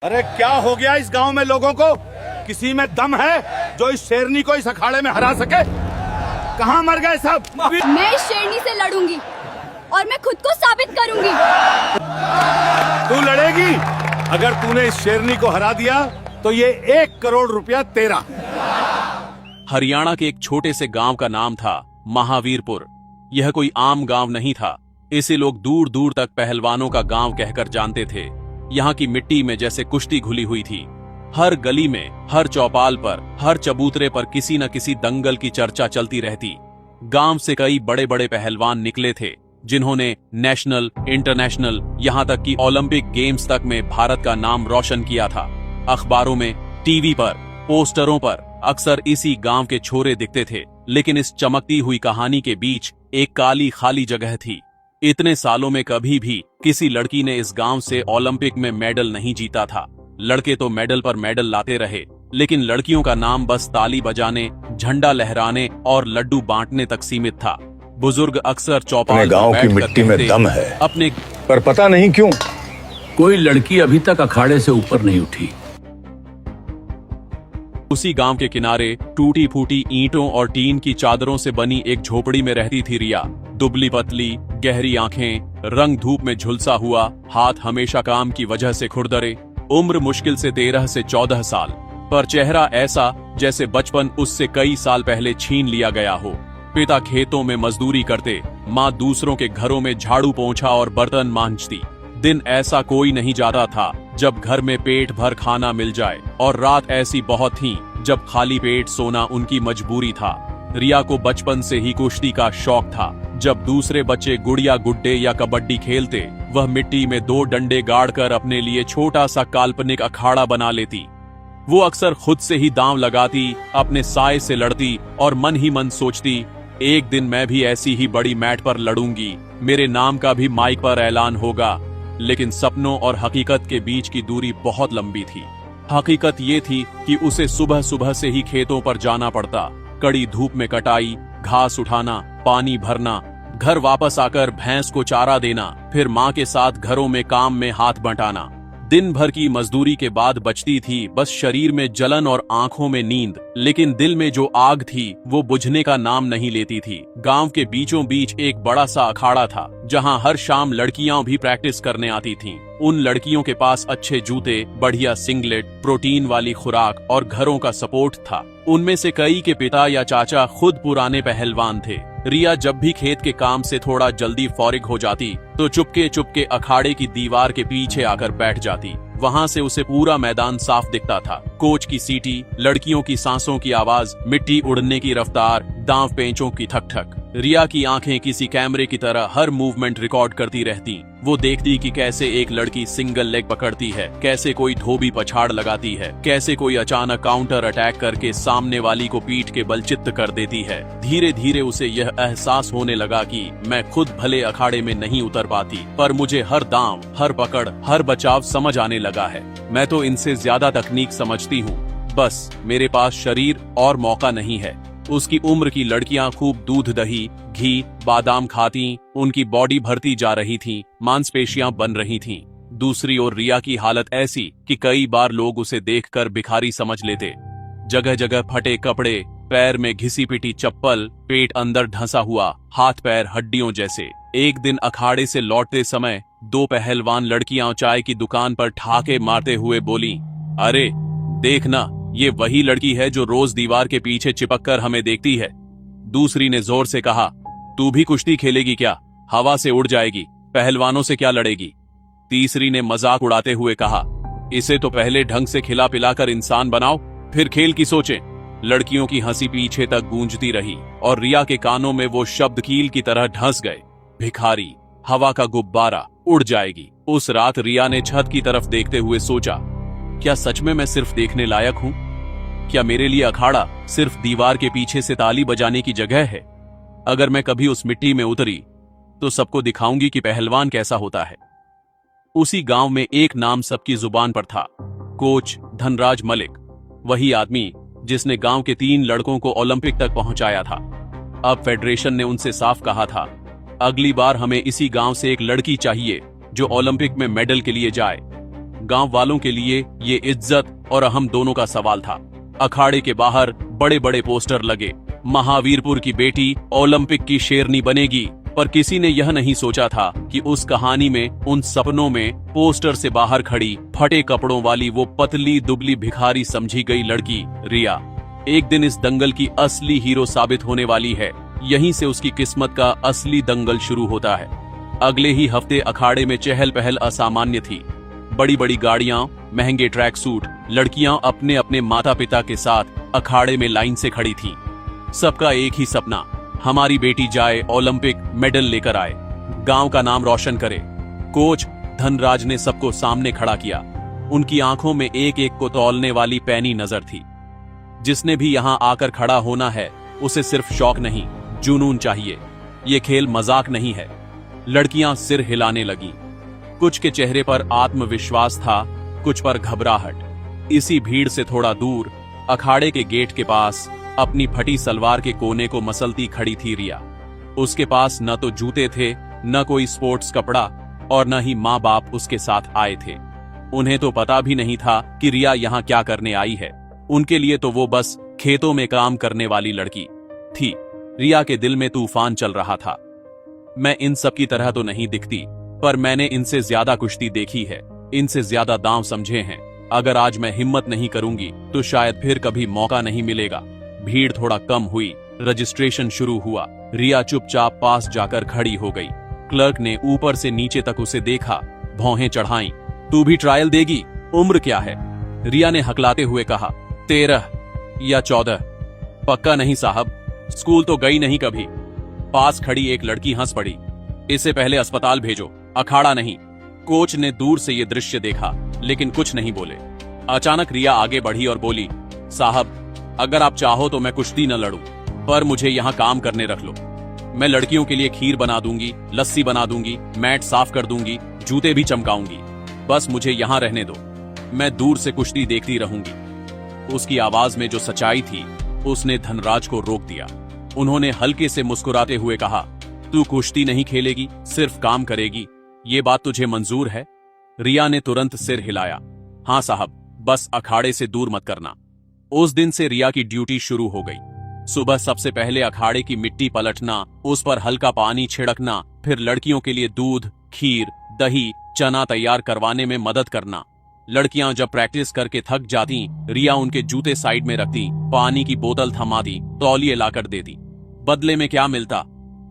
अरे क्या हो गया इस गांव में लोगों को? किसी में दम है जो इस शेरनी को इस अखाड़े में हरा सके? कहाँ मर गए सब? मैं इस शेरनी से लड़ूंगी और मैं खुद को साबित करूंगी। तू लड़ेगी? अगर तूने इस शेरनी को हरा दिया तो ये 1 करोड़ रुपया तेरा। हरियाणा के एक छोटे से गांव का नाम था महावीरपुर। यह कोई आम गांव नहीं था। इसे लोग दूर दूर तक पहलवानों का गांव कहकर जानते थे। यहाँ की मिट्टी में जैसे कुश्ती घुली हुई थी। हर गली में, हर चौपाल पर, हर चबूतरे पर किसी न किसी दंगल की चर्चा चलती रहती। गांव से कई बड़े बड़े पहलवान निकले थे जिन्होंने नेशनल, इंटरनेशनल, यहाँ तक कि ओलंपिक गेम्स तक में भारत का नाम रोशन किया था। अखबारों में, टीवी पर, पोस्टरों पर अक्सर इसी गांव के छोरे दिखते थे। लेकिन इस चमकती हुई कहानी के बीच एक काली खाली जगह थी। इतने सालों में कभी भी किसी लड़की ने इस गांव से ओलंपिक में मेडल नहीं जीता था। लड़के तो मेडल पर मेडल लाते रहे, लेकिन लड़कियों का नाम बस ताली बजाने, झंडा लहराने और लड्डू बांटने तक सीमित था। बुजुर्ग अक्सर चौपाल गांव की मिट्टी में दम है अपने, पर पता नहीं क्यों कोई लड़की अभी तक अखाड़े से ऊपर नहीं उठी। उसी गांव के किनारे टूटी फूटी ईंटों और टीन की चादरों से बनी एक झोपड़ी में रहती थी रिया। दुबली पतली, गहरी आंखें, रंग धूप में झुलसा हुआ, हाथ हमेशा काम की वजह से खुरदरे। उम्र मुश्किल से 13 से 14 साल, पर चेहरा ऐसा जैसे बचपन उससे कई साल पहले छीन लिया गया हो। पिता खेतों में मजदूरी करते, माँ दूसरों के घरों में झाड़ू पोंछा और बर्तन मांजती। दिन ऐसा कोई नहीं जाता था जब घर में पेट भर खाना मिल जाए, और रात ऐसी बहुत थी जब खाली पेट सोना उनकी मजबूरी था। रिया को बचपन से ही कुश्ती का शौक था। जब दूसरे बच्चे गुड़िया गुड्डे या कबड्डी खेलते, वह मिट्टी में 2 डंडे गाड़कर अपने लिए छोटा सा काल्पनिक अखाड़ा बना लेती। वो अक्सर खुद से ही दांव लगाती, अपने साए से लड़ती और मन ही मन सोचती, एक दिन मैं भी ऐसी ही बड़ी मैट पर लड़ूंगी, मेरे नाम का भी माइक पर ऐलान होगा। लेकिन सपनों और हकीकत के बीच की दूरी बहुत लंबी थी। हकीकत ये थी कि उसे सुबह सुबह से ही खेतों पर जाना पड़ता। कड़ी धूप में कटाई, घास उठाना, पानी भरना, घर वापस आकर भैंस को चारा देना, फिर माँ के साथ घरों में काम में हाथ बंटाना। दिन भर की मजदूरी के बाद बचती थी बस शरीर में जलन और आंखों में नींद, लेकिन दिल में जो आग थी वो बुझने का नाम नहीं लेती थी। गांव के बीचों बीच एक बड़ा सा अखाड़ा था जहां हर शाम लड़कियां भी प्रैक्टिस करने आती थीं। उन लड़कियों के पास अच्छे जूते, बढ़िया सिंगलेट, प्रोटीन वाली खुराक और घरों का सपोर्ट था। उनमें से कई के पिता या चाचा खुद पुराने पहलवान थे। रिया जब भी खेत के काम से थोड़ा जल्दी फौरिग हो जाती तो चुपके चुपके अखाड़े की दीवार के पीछे आकर बैठ जाती। वहां से उसे पूरा मैदान साफ दिखता था। कोच की सीटी, लड़कियों की सांसों की आवाज, मिट्टी उड़ने की रफ्तार, दांव पेंचों की ठक ठक। रिया की आंखें किसी कैमरे की तरह हर मूवमेंट रिकॉर्ड करती रहती। वो देखती कि कैसे एक लड़की सिंगल लेग पकड़ती है, कैसे कोई धोबी पछाड़ लगाती है, कैसे कोई अचानक काउंटर अटैक करके सामने वाली को पीठ के बल चित्त कर देती है। धीरे धीरे उसे यह एहसास होने लगा कि मैं खुद भले अखाड़े में नहीं उतर पाती, पर मुझे हर दांव, हर पकड़, हर बचाव समझ आने लगा है। मैं तो इनसे ज्यादा तकनीक समझती हूँ, बस मेरे पास शरीर और मौका नहीं है। उसकी उम्र की लड़कियां खूब दूध, दही, घी, बादाम खाती, उनकी बॉडी भरती जा रही थी, मांसपेशियां बन रही थीं। दूसरी ओर रिया की हालत ऐसी कि कई बार लोग उसे देखकर भिखारी समझ लेते। जगह जगह फटे कपड़े, पैर में घिसी पिटी चप्पल, पेट अंदर ढंसा हुआ, हाथ पैर हड्डियों जैसे। एक दिन अखाड़े से लौटते समय 2 पहलवान लड़कियां चाय की दुकान पर ठाके मारते हुए बोली, अरे देखना, ये वही लड़की है जो रोज दीवार के पीछे चिपक कर हमें देखती है। दूसरी ने जोर से कहा, तू भी कुश्ती खेलेगी क्या? हवा से उड़ जाएगी, पहलवानों से क्या लड़ेगी? तीसरी ने मजाक उड़ाते हुए कहा, इसे तो पहले ढंग से खिला पिलाकर इंसान बनाओ, फिर खेल की सोचें। लड़कियों की हंसी पीछे तक गूंजती रही और रिया के कानों में वो शब्द कील की तरह ढंस गए, भिखारी, हवा का गुब्बारा, उड़ जाएगी। उस रात रिया ने छत की तरफ देखते हुए सोचा, क्या सच में मैं सिर्फ देखने लायक हूं? क्या मेरे लिए अखाड़ा सिर्फ दीवार के पीछे से ताली बजाने की जगह है? अगर मैं कभी उस मिट्टी में उतरी तो सबको दिखाऊंगी कि पहलवान कैसा होता है। उसी गांव में एक नाम सबकी जुबान पर था, कोच धनराज मलिक। वही आदमी जिसने गांव के 3 लड़कों को ओलंपिक तक पहुंचाया था। अब फेडरेशन ने उनसे साफ कहा था, अगली बार हमें इसी गांव से एक लड़की चाहिए जो ओलंपिक में मेडल के लिए जाए। गांव वालों के लिए ये इज्जत और अहम दोनों का सवाल था। अखाड़े के बाहर बड़े बड़े पोस्टर लगे, महावीरपुर की बेटी ओलंपिक की शेरनी बनेगी, पर किसी ने यह नहीं सोचा था कि उस कहानी में, उन सपनों में पोस्टर से बाहर खड़ी फटे कपड़ों वाली वो पतली दुबली भिखारी समझी गई लड़की रिया एक दिन इस दंगल की असली हीरो साबित होने वाली है। यहीं से उसकी किस्मत का असली दंगल शुरू होता है। अगले ही हफ्ते अखाड़े में चहल पहल असामान्य थी। बड़ी बड़ी गाड़ियां, महंगे ट्रैक सूट, लड़कियां अपने अपने माता पिता के साथ अखाड़े में लाइन से खड़ी थीं। सबका एक ही सपना, हमारी बेटी जाए ओलंपिक मेडल लेकर आए, गांव का नाम रोशन करे। कोच धनराज ने सबको सामने खड़ा किया। उनकी आंखों में एक एक को तौलने वाली पैनी नजर थी। जिसने भी यहां आकर खड़ा होना है उसे सिर्फ शौक नहीं, जुनून चाहिए। ये खेल मजाक नहीं है। लड़कियां सिर हिलाने लगी। कुछ के चेहरे पर आत्मविश्वास था, कुछ पर घबराहट। इसी भीड़ से थोड़ा दूर अखाड़े के गेट के पास अपनी फटी सलवार के कोने को मसलती खड़ी थी रिया। उसके पास न तो जूते थे, न कोई स्पोर्ट्स कपड़ा, और न ही माँ बाप उसके साथ आए थे। उन्हें तो पता भी नहीं था कि रिया यहाँ क्या करने आई है। उनके लिए तो वो बस खेतों में काम करने वाली लड़की थी। रिया के दिल में तूफान चल रहा था। मैं इन सब की तरह तो नहीं दिखती, पर मैंने इनसे ज्यादा कुश्ती देखी है, इनसे ज्यादा दांव समझे हैं। अगर आज मैं हिम्मत नहीं करूंगी तो शायद फिर कभी मौका नहीं मिलेगा। भीड़ थोड़ा कम हुई, रजिस्ट्रेशन शुरू हुआ। रिया चुपचाप पास जाकर खड़ी हो गई। क्लर्क ने ऊपर से नीचे तक उसे देखा, भौहें चढ़ाई। तू भी ट्रायल देगी? उम्र क्या है? रिया ने हकलाते हुए कहा। 13 या 14। पक्का नहीं साहब, स्कूल तो गई नहीं कभी। पास खड़ी एक लड़की हंस पड़ी। इससे पहले अस्पताल भेजो, अखाड़ा नहीं। कोच ने दूर से ये दृश्य देखा, लेकिन कुछ नहीं बोले। अचानक रिया आगे बढ़ी और बोली, साहब अगर आप चाहो तो मैं कुश्ती न लड़ूं, पर मुझे यहाँ काम करने रख लो। मैं लड़कियों के लिए खीर बना दूंगी, लस्सी बना दूंगी, मैट साफ कर दूंगी, जूते भी चमकाऊंगी। बस मुझे यहाँ रहने दो, मैं दूर से कुश्ती देखती रहूंगी। उसकी आवाज में जो सच्चाई थी, उसने धनराज को रोक दिया। उन्होंने हल्के से मुस्कुराते हुए कहा, तू कुश्ती नहीं खेलेगी, सिर्फ काम करेगी, ये बात तुझे मंजूर है? रिया ने तुरंत सिर हिलाया। हाँ साहब, बस अखाड़े से दूर मत करना। उस दिन से रिया की ड्यूटी शुरू हो गई। सुबह सबसे पहले अखाड़े की मिट्टी पलटना, उस पर हल्का पानी छिड़कना, फिर लड़कियों के लिए दूध, खीर, दही, चना तैयार करवाने में मदद करना। लड़कियां जब प्रैक्टिस करके थक जाती, रिया उनके जूते साइड में रखती, पानी की बोतल थमाती, तौलिए लाकर देती। बदले में क्या मिलता?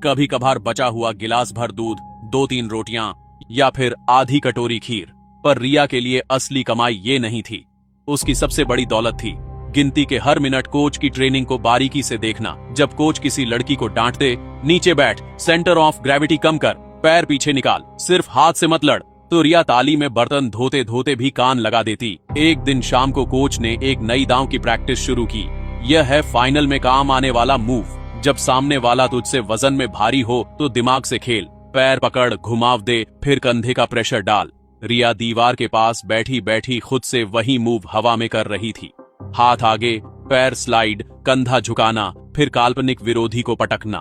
कभी कभार बचा हुआ गिलास भर दूध, 2-3 रोटियां या फिर आधी कटोरी खीर। पर रिया के लिए असली कमाई ये नहीं थी। उसकी सबसे बड़ी दौलत थी गिनती के हर मिनट कोच की ट्रेनिंग को बारीकी से देखना। जब कोच किसी लड़की को डांटते, नीचे बैठ, सेंटर ऑफ ग्रेविटी कम कर, पैर पीछे निकाल, सिर्फ हाथ से मत लड़, तो रिया ताली में बर्तन धोते धोते भी कान लगा देती। एक दिन शाम को कोच ने एक नई दांव की प्रैक्टिस शुरू की। यह है फाइनल में काम आने वाला मूव। जब सामने वाला तुझसे वजन में भारी हो तो दिमाग से खेल, पैर पकड़, घुमाव दे, फिर कंधे का प्रेशर डाल। रिया दीवार के पास बैठी बैठी खुद से वही मूव हवा में कर रही थी। हाथ आगे, पैर स्लाइड, कंधा झुकाना, फिर काल्पनिक विरोधी को पटकना।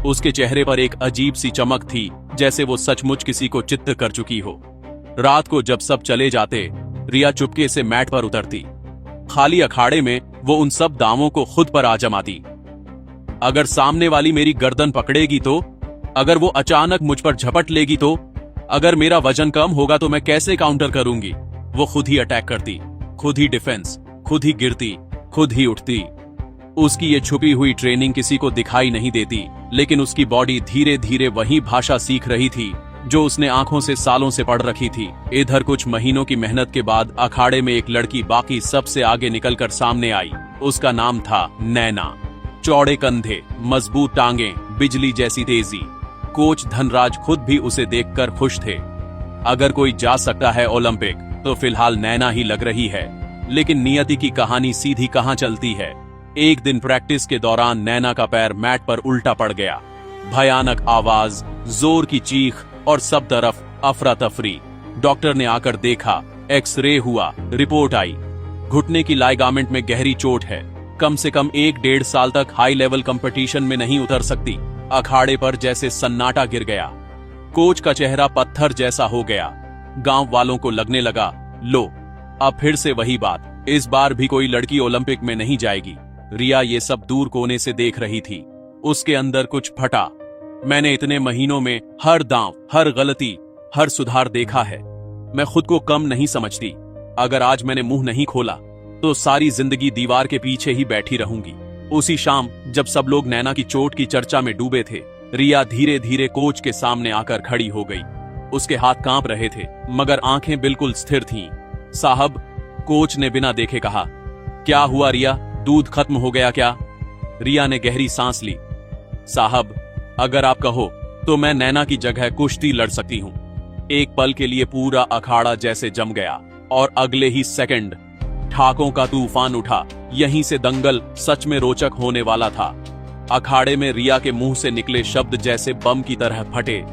उसके चेहरे पर एक अजीब सी चमक थी, जैसे वो सचमुच किसी को चित्त कर चुकी हो। रात को जब सब चले जाते, रिया चुपके से मैट पर उतरती। खाली अखाड़े में वो उन सब दावों को खुद पर आजमाती। अगर सामने वाली मेरी गर्दन पकड़ेगी तो, अगर वो अचानक मुझ पर झपट लेगी तो, अगर मेरा वजन कम होगा तो मैं कैसे काउंटर करूंगी? वो खुद ही अटैक करती, खुद ही डिफेंस, खुद ही गिरती, खुद ही उठती। उसकी ये छुपी हुई ट्रेनिंग किसी को दिखाई नहीं देती, लेकिन उसकी बॉडी धीरे धीरे वही भाषा सीख रही थी जो उसने आंखों से सालों से पढ़ रखी थी। इधर कुछ महीनों की मेहनत के बाद अखाड़े में एक लड़की बाकी सबसे आगे निकलकर सामने आई। उसका नाम था नैना। चौड़े कंधे, मजबूत टांगें, बिजली जैसी तेजी। कोच धनराज खुद भी उसे देखकर खुश थे। अगर कोई जा सकता है ओलंपिक तो फिलहाल नैना ही लग रही है। लेकिन नियति की कहानी सीधी कहां चलती है। एक दिन प्रैक्टिस के दौरान नैना का पैर मैट पर उल्टा पड़ गया। भयानक आवाज, जोर की चीख और सब तरफ अफरा तफरी। डॉक्टर ने आकर देखा, एक्सरे हुआ, रिपोर्ट आई। घुटने की लाइगामेंट में गहरी चोट है। कम से कम 1-1.5 साल तक हाई लेवल कंपटीशन में नहीं उतर सकती। अखाड़े पर जैसे सन्नाटा गिर गया। कोच का चेहरा पत्थर जैसा हो गया। गांव वालों को लगने लगा लो, अब फिर से वही बात। इस बार भी कोई लड़की ओलंपिक में नहीं जाएगी। रिया ये सब दूर कोने से देख रही थी। उसके अंदर कुछ फटा। मैंने इतने महीनों में हर दांव, हर गलती, हर सुधार देखा है। मैं खुद को कम नहीं समझती। अगर आज मैंने मुंह नहीं खोला तो सारी जिंदगी दीवार के पीछे ही बैठी रहूंगी। उसी शाम जब सब लोग नैना की चोट की चर्चा में डूबे थे, रिया धीरे धीरे कोच के सामने आकर खड़ी हो गई। उसके हाथ कांप रहे थे मगर आंखें बिल्कुल स्थिर थीं। साहब, कोच ने बिना देखे कहा। क्या हुआ रिया, दूध खत्म हो गया क्या? रिया ने गहरी सांस ली। साहब, अगर आप कहो तो मैं नैना की जगह कुश्ती लड़ सकती हूँ। एक पल के लिए पूरा अखाड़ा जैसे जम गया और अगले ही सेकंड ठाकों का तूफान उठा। यहीं से दंगल सच में रोचक होने वाला था। अखाड़े में रिया के मुंह से निकले शब्द जैसे बम की तरह फटे।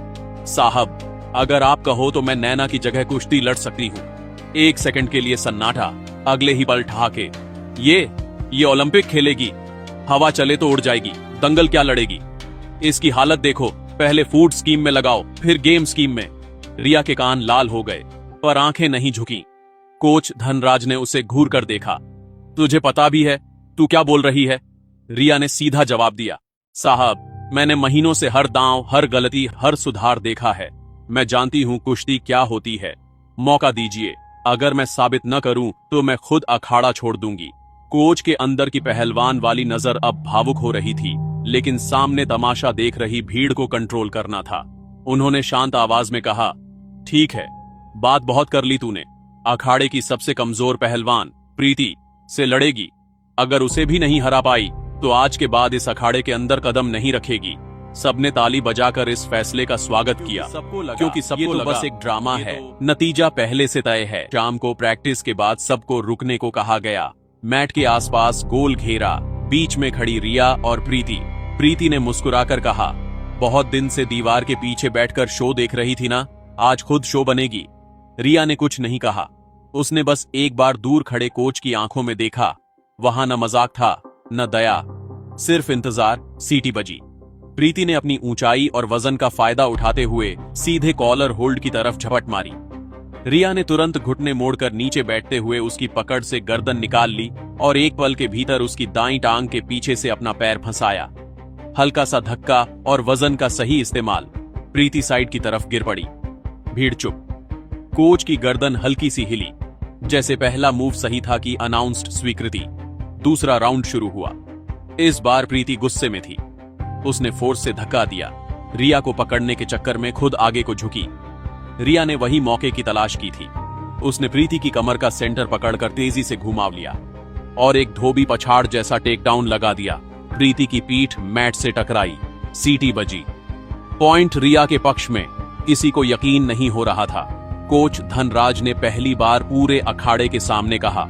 साहब, अगर आप कहो तो मैं नैना की जगह कुश्ती लड़ सकती हूँ। एक सेकंड के लिए सन्नाटा, अगले ही पल ठहाके। ये ओलंपिक खेलेगी, हवा चले तो उड़ जाएगी, दंगल क्या लड़ेगी? इसकी हालत देखो, पहले फूड स्कीम में लगाओ, फिर गेम स्कीम में। रिया के कान लाल हो गए पर आंखें नहीं झुकी। कोच धनराज ने उसे घूर कर देखा। तुझे पता भी है तू क्या बोल रही है? रिया ने सीधा जवाब दिया। साहब, मैंने महीनों से हर दांव, हर गलती, हर सुधार देखा है। मैं जानती हूं कुश्ती क्या होती है। मौका दीजिए, अगर मैं साबित न करूं तो मैं खुद अखाड़ा छोड़ दूंगी। कोच के अंदर की पहलवान वाली नजर अब भावुक हो रही थी, लेकिन सामने तमाशा देख रही भीड़ को कंट्रोल करना था। उन्होंने शांत आवाज में कहा, ठीक है, बात बहुत कर ली तूने। अखाड़े की सबसे कमजोर पहलवान प्रीति से लड़ेगी। अगर उसे भी नहीं हरा पाई तो आज के बाद इस अखाड़े के अंदर कदम नहीं रखेगी। सबने ताली बजाकर इस फैसले का स्वागत किया, क्योंकि सबको लगा बस एक ड्रामा है, नतीजा पहले से तय है। शाम को प्रैक्टिस के बाद सबको रुकने को कहा गया। मैट के आसपास गोल घेरा, बीच में खड़ी रिया और प्रीति। प्रीति ने मुस्कुराकर कहा, बहुत दिन से दीवार के पीछे बैठकर शो देख रही थी ना, आज खुद शो बनेगी। रिया ने कुछ नहीं कहा। उसने बस एक बार दूर खड़े कोच की आंखों में देखा। वहां न मजाक था न दया, सिर्फ इंतजार। सीटी बजी। प्रीति ने अपनी ऊंचाई और वजन का फायदा उठाते हुए सीधे कॉलर होल्ड की तरफ झपट मारी। रिया ने तुरंत घुटने मोड़कर नीचे बैठते हुए उसकी पकड़ से गर्दन निकाल ली और एक पल के भीतर उसकी दाईं टांग के पीछे से अपना पैर फंसाया। हल्का सा धक्का और वजन का सही इस्तेमाल, प्रीति साइड की तरफ गिर पड़ी। भीड़ चुप। कोच की गर्दन हल्की सी हिली, जैसे पहला मूव सही था कि अनाउंस्ड स्वीकृति। दूसरा राउंड शुरू हुआ। इस बार प्रीति गुस्से में थी। उसने फोर्स से धक्का दिया। रिया को पकड़ने के चक्कर में खुद आगे को झुकी। रिया ने वही मौके की तलाश की थी। उसने प्रीति की कमर का सेंटर पकड़कर तेजी से घुमाव लिया और एक धोबी पछाड़ जैसा टेकडाउन लगा दिया। प्रीति की पीठ मैट से टकराई। सीटी बजी। पॉइंट रिया के पक्ष में। किसी को यकीन नहीं हो रहा था। कोच धनराज ने पहली बार पूरे अखाड़े के सामने कहा,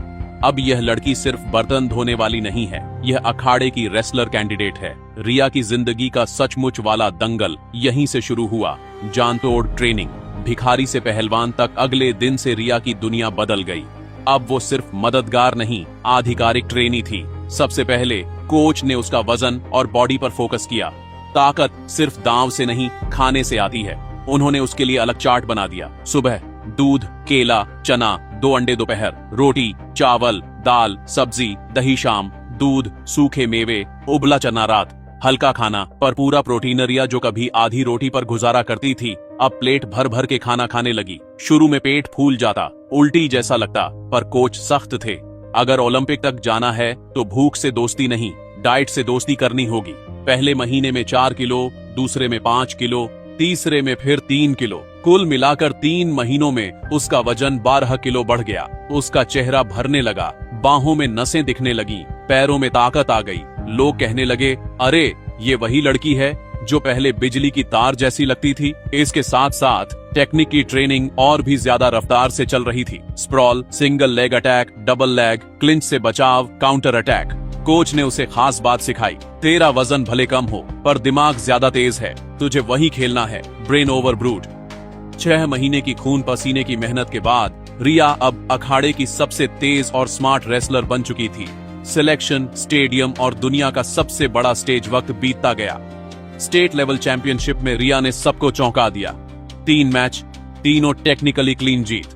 अब यह लड़की सिर्फ बर्तन धोने वाली नहीं है, यह अखाड़े की रेसलर कैंडिडेट है। रिया की जिंदगी का सचमुच वाला दंगल यहीं से शुरू हुआ। जानतोड़ ट्रेनिंग, भिखारी से पहलवान तक। अगले दिन से रिया की दुनिया बदल गई। अब वो सिर्फ मददगार नहीं, आधिकारिक ट्रेनी थी। सबसे पहले कोच ने उसका वजन और बॉडी पर फोकस किया। ताकत सिर्फ दांव से नहीं, खाने से आती है। उन्होंने उसके लिए अलग चार्ट बना दिया। सुबह दूध, केला, चना, 2 अंडे दोपहर, रोटी, चावल, दाल, सब्जी, दही शाम, दूध, सूखे मेवे, उबला चना रात। हल्का खाना पर पूरा प्रोटीन। रिया जो कभी आधी रोटी पर गुजारा करती थी, अब प्लेट भर भर के खाना खाने लगी। शुरू में पेट फूल जाता, उल्टी जैसा लगता, पर कोच सख्त थे। अगर ओलंपिक तक जाना है तो भूख से दोस्ती नहीं, डाइट से दोस्ती करनी होगी। पहले महीने में 4 किलो, दूसरे में 5 किलो, तीसरे में फिर 3 किलो। कुल मिलाकर 3 महीनों में उसका वजन 12 किलो बढ़ गया। उसका चेहरा भरने लगा, बाहों में नसें दिखने लगी, पैरों में ताकत आ गई। लोग कहने लगे, अरे ये वही लड़की है जो पहले बिजली की तार जैसी लगती थी। इसके साथ साथ टेक्निक की ट्रेनिंग और भी ज्यादा रफ्तार से चल रही थी। Sprawl, single leg attack, double leg, clinch से बचाव, काउंटर अटैक। कोच ने उसे खास बात सिखाई, तेरा वजन भले कम हो पर दिमाग ज्यादा तेज है, तुझे वही खेलना है, ब्रेन ओवर ब्रूट। 6 महीने की खून पसीने की मेहनत के बाद रिया अब अखाड़े की सबसे तेज और स्मार्ट रेसलर बन चुकी थी। सिलेक्शन, स्टेडियम और दुनिया का सबसे बड़ा स्टेज वक्त बीतता गया। स्टेट लेवल चैंपियनशिप में रिया ने सबको चौंका दिया। 3 मैच, तीनों टेक्निकली क्लीन जीत।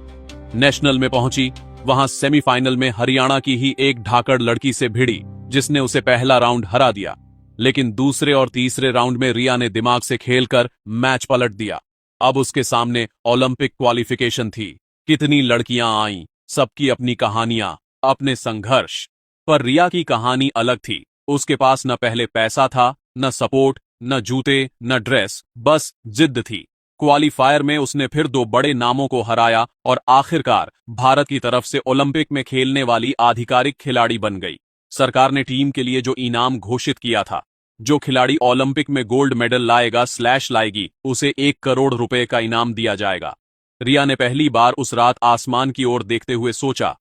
नेशनल में पहुंची। वहां सेमीफाइनल में हरियाणा की ही एक ढाकड़ लड़की से भिड़ी, जिसने उसे पहला राउंड हरा दिया। लेकिन दूसरे और तीसरे राउंड में रिया ने दिमाग से खेलकर मैच पलट दिया। अब उसके सामने ओलंपिक क्वालिफिकेशन थी। कितनी लड़कियां आईं, सबकी अपनी कहानियां, अपने संघर्ष। पर रिया की कहानी अलग थी। उसके पास न पहले पैसा था, न सपोर्ट, न जूते, न ड्रेस, बस जिद्द थी। क्वालीफायर में उसने फिर 2 बड़े नामों को हराया और आखिरकार भारत की तरफ से ओलंपिक में खेलने वाली आधिकारिक खिलाड़ी बन गई। सरकार ने टीम के लिए जो इनाम घोषित किया था, जो खिलाड़ी ओलंपिक में गोल्ड मेडल लाएगा लाएगी, उसे 1 करोड़ रुपए का इनाम दिया जाएगा। रिया ने पहली बार उस रात आसमान की ओर देखते हुए सोचा,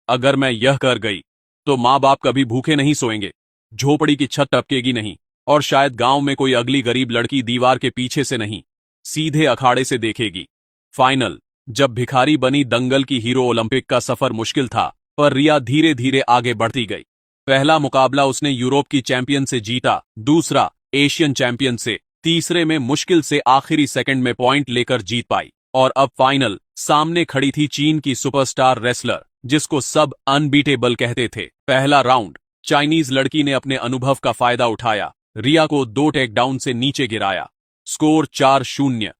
अगर मैं यह कर गई तो माँ बाप कभी भूखे नहीं सोएंगे, झोपड़ी की छत टपकेगी नहीं, और शायद गांव में कोई अगली गरीब लड़की दीवार के पीछे से नहीं, सीधे अखाड़े से देखेगी। फाइनल, जब भिखारी बनी दंगल की हीरो। ओलंपिक का सफर मुश्किल था, पर रिया धीरे धीरे आगे बढ़ती गई। पहला मुकाबला उसने यूरोप की चैंपियन से जीता, दूसरा एशियन चैंपियन से, तीसरे में मुश्किल से आखिरी सेकंड में पॉइंट लेकर जीत पाई, और अब फाइनल। सामने खड़ी थी चीन की सुपरस्टार रेसलर, जिसको सब अनबीटेबल कहते थे। पहला राउंड, चाइनीज लड़की ने अपने अनुभव का फायदा उठाया, रिया को 2 टेकडाउन से नीचे गिराया। स्कोर 4-0।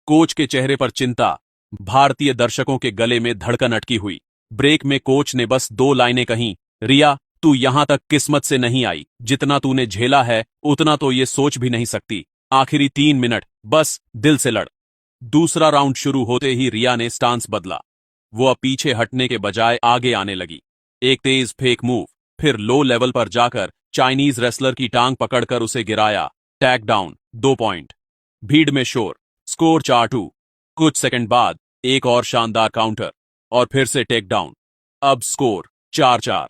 कोच के चेहरे पर चिंता, भारतीय दर्शकों के गले में धड़कन अटकी हुई। ब्रेक में कोच ने बस 2 लाइनें कहीं, रिया, तू यहां तक किस्मत से नहीं आई, जितना तूने झेला है उतना तो ये सोच भी नहीं सकती। आखिरी 3 मिनट, बस दिल से लड़। दूसरा राउंड शुरू होते ही रिया ने स्टांस बदला। वो अब पीछे हटने के बजाय आगे आने लगी। एक तेज फेक मूव, फिर लो लेवल पर जाकर चाइनीज रेसलर की टांग पकड़कर उसे गिराया। Tag down, 2 point. भीड़ में शोर। स्कोर 4-2। कुछ सेकंड बाद एक और शानदार काउंटर, और फिर से टेक डाउन। अब स्कोर 4-4।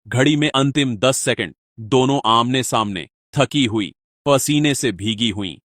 घड़ी में अंतिम 10 सेकंड, दोनों आमने सामने, थकी हुई, पसीने से भीगी हुई।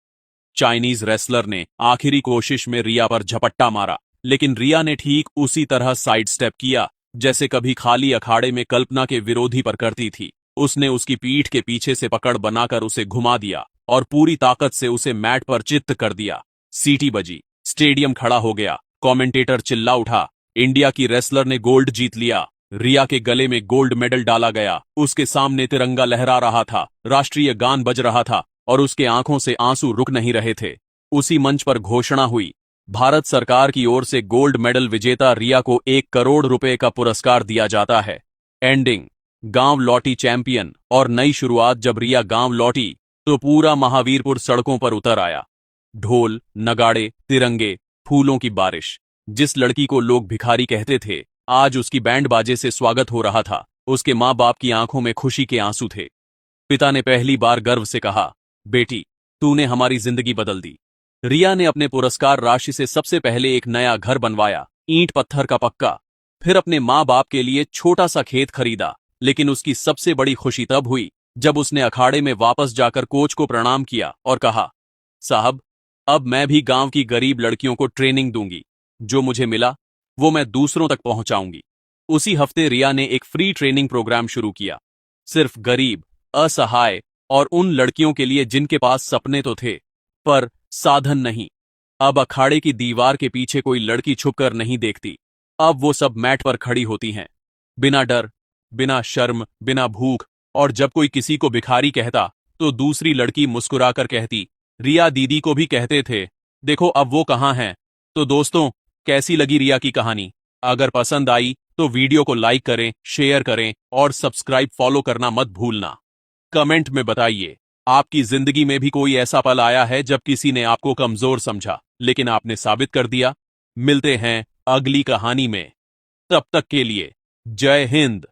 चाइनीज रेसलर ने आखिरी कोशिश में रिया पर झपट्टा मारा, लेकिन रिया ने ठीक उसी तरह साइड स्टेप किया जैसे कभी खाली अखाड़े में कल्पना के विरोधी पर करती थी। उसने उसकी पीठ के पीछे से पकड़ बनाकर उसे घुमा दिया और पूरी ताकत से उसे मैट पर चित्त कर दिया। सीटी बजी, स्टेडियम खड़ा हो गया। कमेंटेटर चिल्ला उठा, इंडिया की रेसलर ने गोल्ड जीत लिया। रिया के गले में गोल्ड मेडल डाला गया। उसके सामने तिरंगा लहरा रहा था, राष्ट्रीय गान बज रहा था, और उसके आंखों से आंसू रुक नहीं रहे थे। उसी मंच पर घोषणा हुई, भारत सरकार की ओर से गोल्ड मेडल विजेता रिया को 1 करोड़ रुपए का पुरस्कार दिया जाता है। एंडिंग, गांव लौटी चैंपियन। और नई शुरुआत। जब रिया गांव लौटी तो पूरा महावीरपुर सड़कों पर उतर आया। ढोल, नगाड़े, तिरंगे, फूलों की बारिश। जिस लड़की को लोग भिखारी कहते थे, आज उसकी बैंड बाजे से स्वागत हो रहा था। उसके माँ बाप की आंखों में खुशी के आंसू थे। पिता ने पहली बार गर्व से कहा, बेटी, तूने हमारी जिंदगी बदल दी। रिया ने अपने पुरस्कार राशि से सबसे पहले एक नया घर बनवाया, ईंट पत्थर का पक्का। फिर अपने माँ बाप के लिए छोटा सा खेत खरीदा। लेकिन उसकी सबसे बड़ी खुशी तब हुई जब उसने अखाड़े में वापस जाकर कोच को प्रणाम किया और कहा, साहब, अब मैं भी गांव की गरीब लड़कियों को ट्रेनिंग दूंगी। जो मुझे मिला वो मैं दूसरों तक पहुंचाऊंगी। उसी हफ्ते रिया ने एक फ्री ट्रेनिंग प्रोग्राम शुरू किया, सिर्फ गरीब, असहाय और उन लड़कियों के लिए जिनके पास सपने तो थे पर साधन नहीं। अब अखाड़े की दीवार के पीछे कोई लड़की छुपकर नहीं देखती। अब वो सब मैट पर खड़ी होती हैं, बिना डर, बिना शर्म, बिना भूख। और जब कोई किसी को भिखारी कहता तो दूसरी लड़की मुस्कुराकर कहती, रिया दीदी को भी कहते थे, देखो अब वो कहाँ हैं। तो दोस्तों, कैसी लगी रिया की कहानी? अगर पसंद आई तो वीडियो को लाइक करें, शेयर करें और सब्सक्राइब फॉलो करना मत भूलना। कमेंट में बताइए, आपकी जिंदगी में भी कोई ऐसा पल आया है जब किसी ने आपको कमजोर समझा लेकिन आपने साबित कर दिया। मिलते हैं अगली कहानी में, तब तक के लिए जय हिंद।